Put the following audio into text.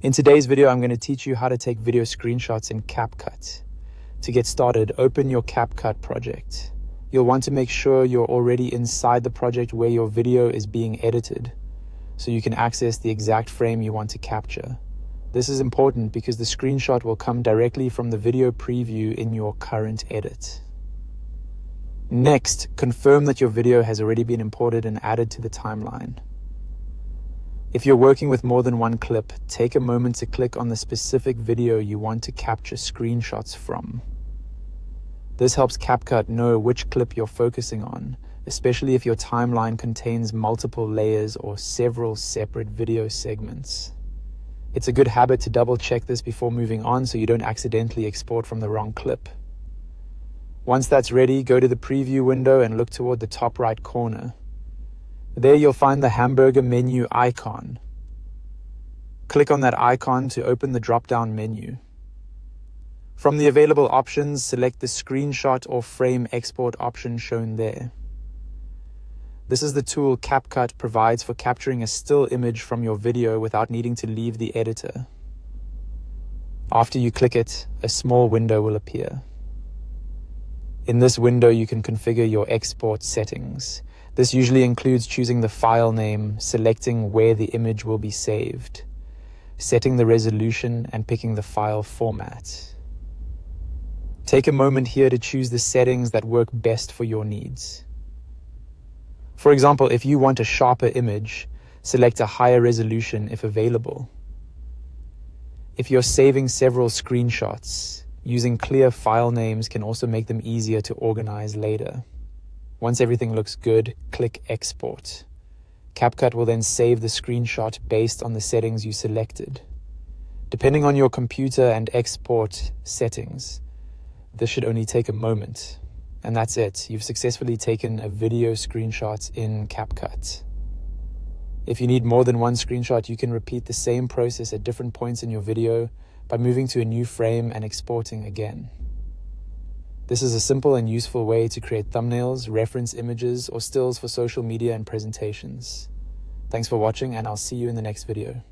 In today's video, I'm going to teach you how to take video screenshots in CapCut. To get started, open your CapCut project. You'll want to make sure you're already inside the project where your video is being edited, so you can access the exact frame you want to capture. This is important because the screenshot will come directly from the video preview in your current edit. Next, confirm that your video has already been imported and added to the timeline. If you're working with more than one clip, take a moment to click on the specific video you want to capture screenshots from. This helps CapCut know which clip you're focusing on, especially if your timeline contains multiple layers or several separate video segments. It's a good habit to double check this before moving on so you don't accidentally export from the wrong clip. Once that's ready, go to the preview window and look toward the top right corner. There you'll find the hamburger menu icon. Click on that icon to open the drop-down menu. From the available options, select the screenshot or frame export option shown there. This is the tool CapCut provides for capturing a still image from your video without needing to leave the editor. After you click it, a small window will appear. In this window, you can configure your export settings. This usually includes choosing the file name, selecting where the image will be saved, setting the resolution, and picking the file format. Take a moment here to choose the settings that work best for your needs. For example, if you want a sharper image, select a higher resolution if available. If you're saving several screenshots, using clear file names can also make them easier to organize later. Once everything looks good, click Export. CapCut will then save the screenshot based on the settings you selected. Depending on your computer and export settings, this should only take a moment. And that's it. You've successfully taken a video screenshot in CapCut. If you need more than one screenshot, you can repeat the same process at different points in your video by moving to a new frame and exporting again. This is a simple and useful way to create thumbnails, reference images, or stills for social media and presentations. Thanks for watching, and I'll see you in the next video.